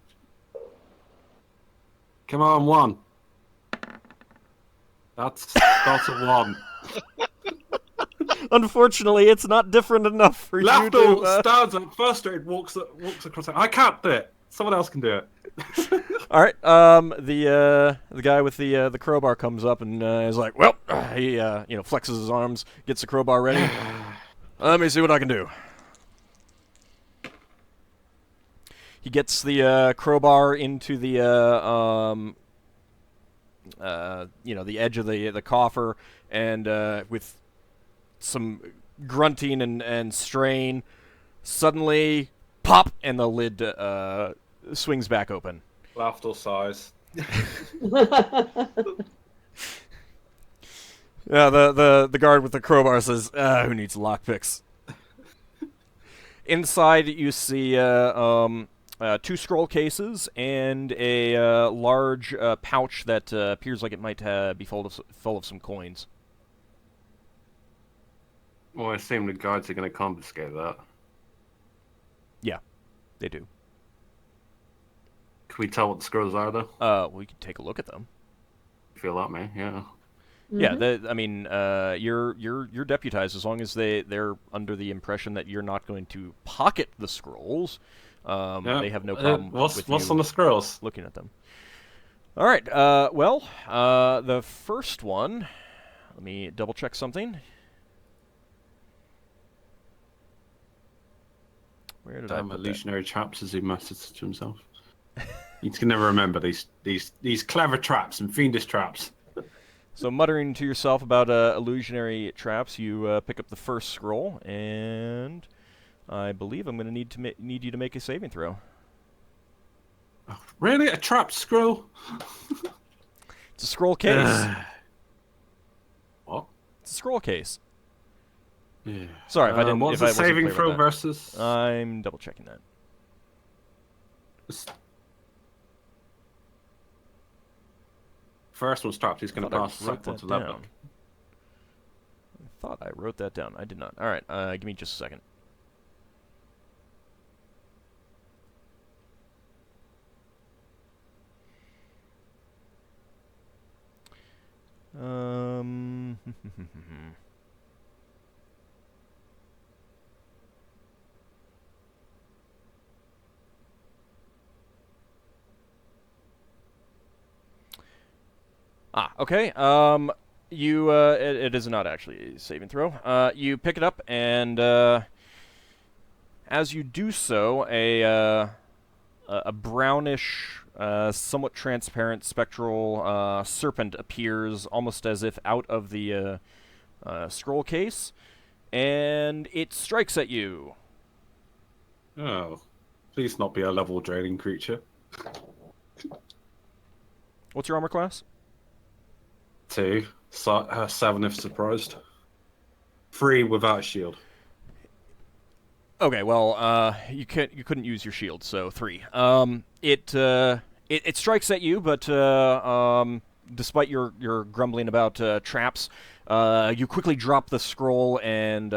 Come on, 1. That's a 1. Unfortunately, it's not different enough for you to... Lafdul stands up, frustrated, walks across. I can't do it. Someone else can do it. All right. The guy with the crowbar comes up and is like, "Well," he flexes his arms, gets the crowbar ready. Let me see what I can do. He gets the crowbar into the the edge of the coffer, and with some grunting and strain, suddenly pop, and the lid swings back open. Lafdul sighs. Yeah, the guard with the crowbar says, "Who needs lockpicks?" Inside, you see 2 scroll cases and a large pouch that appears like it might be full of some coins. Well, I assume the guards are going to confiscate that. Yeah, they do. Can we tell what the scrolls are, though? We can take a look at them. Feel that, man? Yeah. Mm-hmm. Yeah, you're deputized as long as they're under the impression that you're not going to pocket the scrolls. They have no problem what's with you on the scrolls? looking at them. All right. The first one. Let me double check something. Where did I put that? Illusionary traps, as he mutters to himself. He can never remember these clever traps and fiendish traps. So muttering to yourself about illusionary traps, you pick up the first scroll, and I believe I'm going to need you to make a saving throw. Oh, really? A trap scroll? It's a scroll case. What? It's a scroll case. Yeah. Sorry if I didn't. What's if the I wasn't saving clear throw about that. versus? I'm double checking that. First one's trapped. He's going to pass the wrote second one to that level. down. I thought I wrote that down. I did not. All right. Give me just a second. Okay. It is not actually a saving throw. You pick it up, and as you do so, a brownish, somewhat transparent spectral serpent appears, almost as if out of the scroll case, and it strikes at you. Oh, please not be a level draining creature. What's your armor class? 2. 7 if surprised. 3 without a shield. Okay, well, you couldn't use your shield, so 3. It strikes at you, but despite your grumbling about traps, you quickly drop the scroll and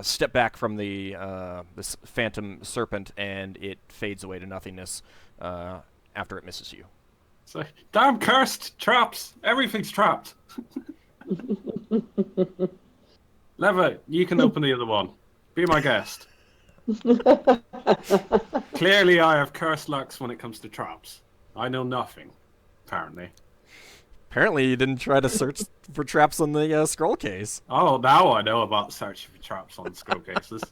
step back from this phantom serpent, and it fades away to nothingness after it misses you. It's like, damn cursed traps! Everything's trapped. Lever, you can open the other one. Be my guest. Clearly, I have cursed lucks when it comes to traps. I know nothing, apparently. Apparently, you didn't try to search for traps on the scroll case. Oh, now I know about searching for traps on scroll cases.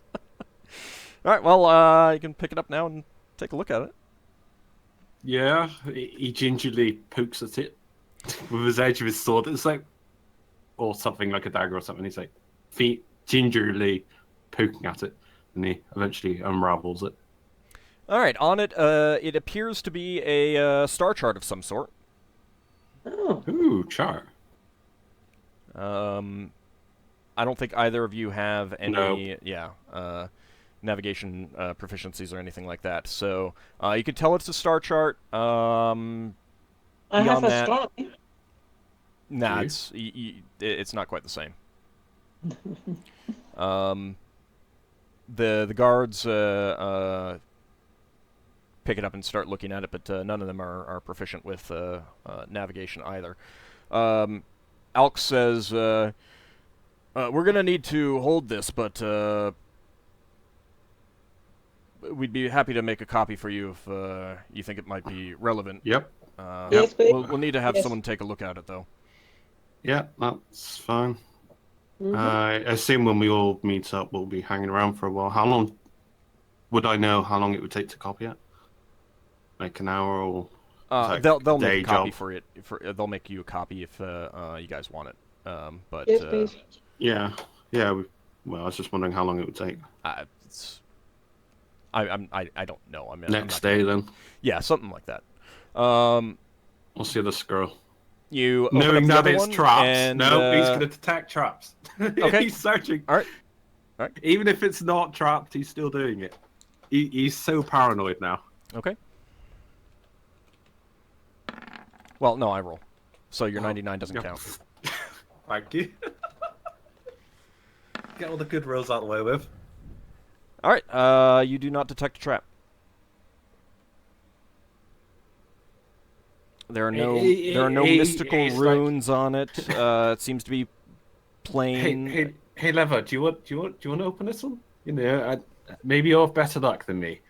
All right, well, you can pick it up now and take a look at it. Yeah, he gingerly pokes at it with his edge of his sword. It's like, or something like a dagger or something. He's like, feet gingerly poking at it, and he eventually unravels it. All right, on it, it appears to be a star chart of some sort. Oh. Ooh, chart. I don't think either of you have any, navigation proficiencies or anything like that. So you can tell it's a star chart. I have a star. Nah, it's not quite the same. The guards pick it up and start looking at it, but none of them are proficient with navigation either. Alk says, we're gonna need to hold this, but we'd be happy to make a copy for you if you think it might be relevant. Yep. Yes, please. We'll need to have someone take a look at it, though. Yeah, that's fine. Mm-hmm. I assume when we all meet up, we'll be hanging around for a while. How long would I know how long it would take to copy it? Like an hour or? They'll make a copy job? for it. They'll make you a copy if you guys want it. But Yes, please. Yeah. Well, I was just wondering how long it would take. I don't know. Next day, then. Yeah, something like that. We'll see the scroll. You open Knowing up the that other it's one, traps. and, No, he's going to detect traps. Okay. He's searching. All right. Even if it's not trapped, he's still doing it. He's so paranoid now. Okay. Well, no, I roll. So your 99 doesn't count. Thank you. Get all the good rolls out of the way with. All right. You do not detect a trap. There are no mystical runes on it. It seems to be plain. Hey, Lever, do you want to open this one? You know, maybe you have better luck than me.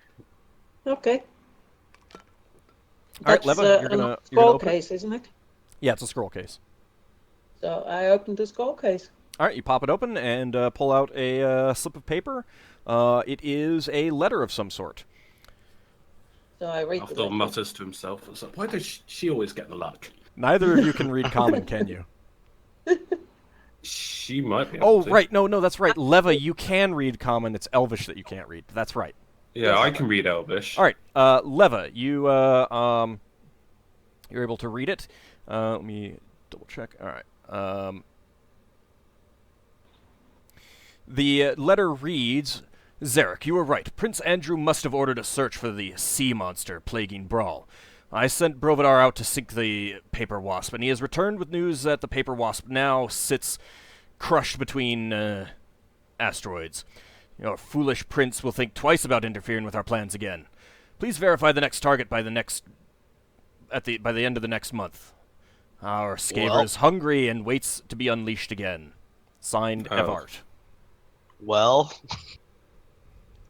Okay. right, That's Leva, a you're scroll gonna open it? case, isn't it? Yeah, it's a scroll case. So I opened the scroll case. All right, you pop it open and pull out a slip of paper. It is a letter of some sort. So I read the Lafdul letter. mutters to himself, "Why does she always get the luck?" Neither of you can read common, can you? She might be able Oh, to. right. No, that's right. Leva, you can read common. It's Elvish that you can't read. That's right. Yeah, I can read Elvish. All right, Leva, you're able to read it. Let me double check. All right. The letter reads, Zarek, you were right. Prince Andrew must have ordered a search for the sea monster plaguing Brawl. I sent Brovidar out to sink the Paper Wasp, and he has returned with news that the Paper Wasp now sits crushed between asteroids. Your foolish prince will think twice about interfering with our plans again. Please verify the next target by the end of the next month. Our Scavver is hungry and waits to be unleashed again. Signed, Evart. Well,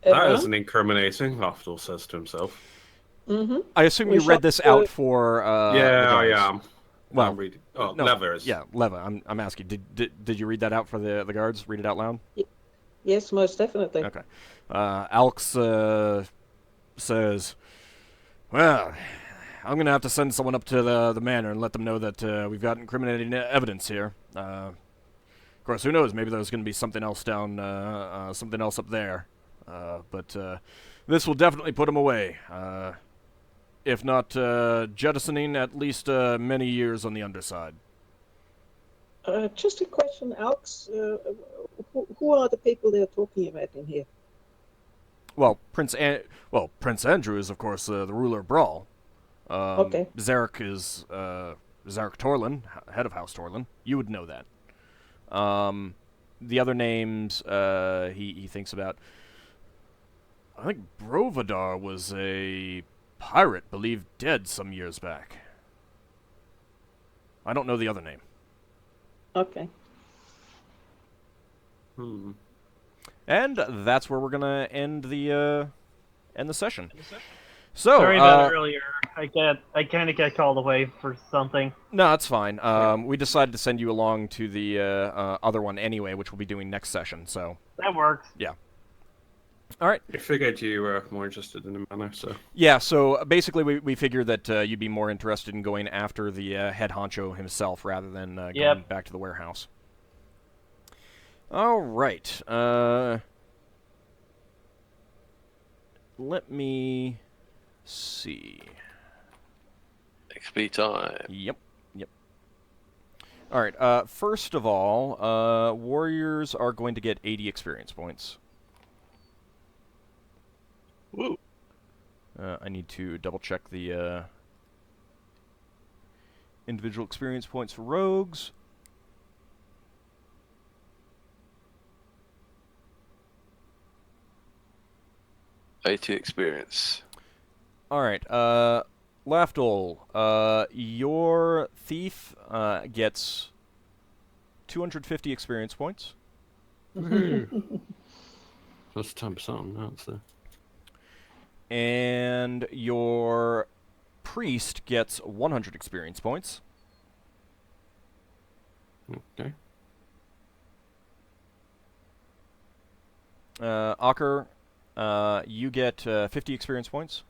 That isn't incriminating, Lafdul says to himself. Mm-hmm. I assume you read this out for Yeah, the I guards. am. Well, I'm reading. Oh, no, Leva is. Yeah, Leva. I'm asking. Did you read that out for the guards? Read it out loud. Yes, most definitely. Okay. Alx says, "Well, I'm gonna have to send someone up to the manor and let them know that we've got incriminating evidence here. Of course, who knows? Maybe there's gonna be something else something else up there. But this will definitely put him away. If not jettisoning, at least many years on the underside." Just a question, Alex. Who are the people they're talking about in here? Well, Prince Andrew is, of course, the ruler of Brawl. Okay. Zarek is Zarek Torlin, head of House Torlin. You would know that. The other names he thinks about. I think Brovidar was a pirate believed dead some years back. I don't know the other name. Okay. And that's where we're gonna end the session. So Sorry about earlier. I kind of got called away for something. No, it's fine. We decided to send you along to the other one anyway, which we'll be doing next session. So That works. yeah. All right. I figured you were more interested in the manor, so. Yeah. So basically, we figured that you'd be more interested in going after the head honcho himself rather than going back to the warehouse. All right. Let me see. XP time. Yep. All right. First of all, warriors are going to get 80 experience points. Woo. I need to double check the individual experience points for rogues. AT experience. All right. Lafdul, your thief gets 250 experience points. That's 10% on that, so. And your priest gets 100 experience points. Okay. Ockar, you get 50 experience points.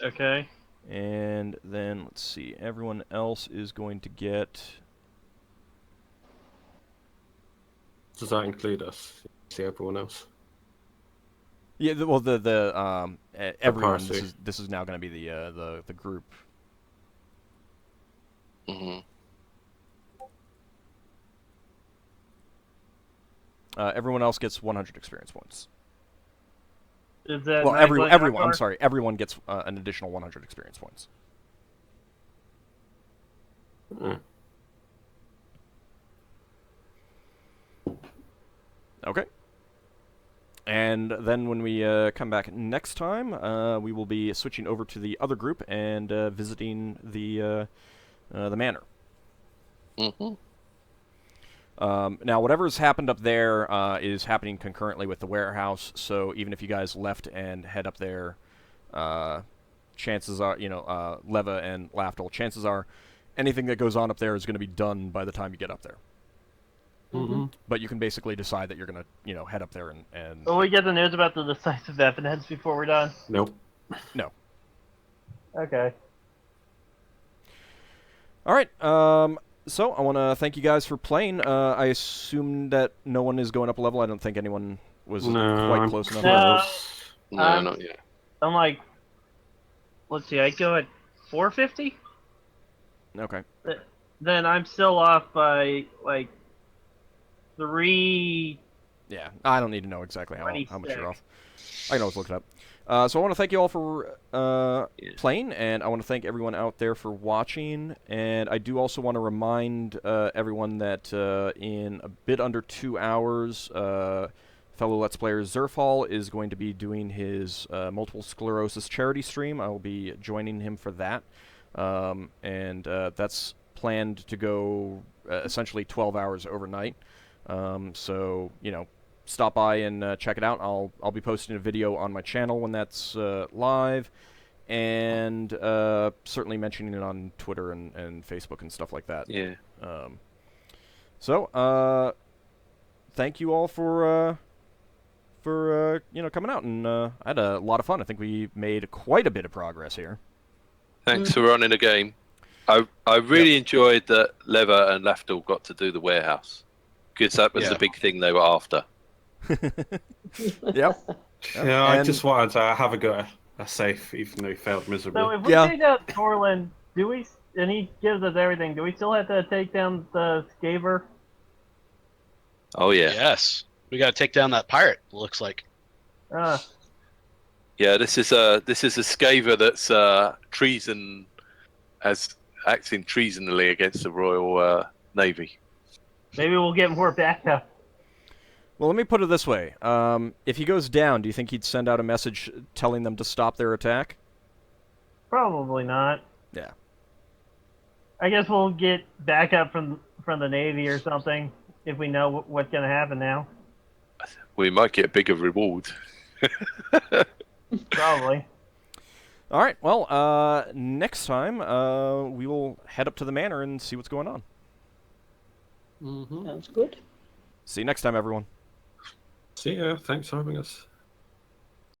Okay. And then, let's see, everyone else is going to get... Does that include us? See everyone else? Yeah, everyone. party. This is now going to be the group. Mm-hmm. Everyone else gets 100 experience points. Is that Well, everyone. I'm Ockar? sorry. Everyone gets an additional 100 experience points. Okay. And then when we come back next time, we will be switching over to the other group and visiting the manor. Mm-hmm. Now, whatever's happened up there is happening concurrently with the warehouse, so even if you guys left and head up there chances are, Leva and Lafdul, chances are anything that goes on up there is going to be done by the time you get up there. Mm-hmm. But you can basically decide that you're going to, head up there and... Will we get the news about the decisive evidence before we're done? Nope. No. Okay. All right. So I want to thank you guys for playing. I assume that no one is going up a level. I don't think anyone was quite close enough. No, not yet. I'm like, let's see, I go at 450? Okay. Then I'm still off by, like, 3... Yeah, I don't need to know exactly how much you're off. I can always look it up. So I want to thank you all for playing, and I want to thank everyone out there for watching. And I do also want to remind everyone that in a bit under 2 hours, fellow Let's Player Zerfall is going to be doing his multiple sclerosis charity stream. I will be joining him for that. And that's planned to go essentially 12 hours overnight. So, stop by and check it out. I'll be posting a video on my channel when that's live, and certainly mentioning it on Twitter and Facebook and stuff like that. Yeah. So thank you all for coming out, and I had a lot of fun. I think we made quite a bit of progress here. Thanks for running the game. I really enjoyed that Leva and Lafdul got to do the warehouse, because that was the big thing they were after. Yep. Yeah, I just wanted to have a go at a safe, even though he failed miserably. So if we take out Torlin, and he gives us everything, do we still have to take down the Scavver? Oh yeah. Yes. We got to take down that pirate. Looks like. Yeah, this is a Scavver that's acting treasonably against the Royal Navy. Maybe we'll get more backup. Well, let me put it this way. If he goes down, do you think he'd send out a message telling them to stop their attack? Probably not. Yeah. I guess we'll get backup from the Navy or something if we know what's going to happen now. We might get a bigger reward. Probably. All right. Well, next time we will head up to the manor and see what's going on. Sounds good. See you next time, everyone. See ya. Thanks for having us.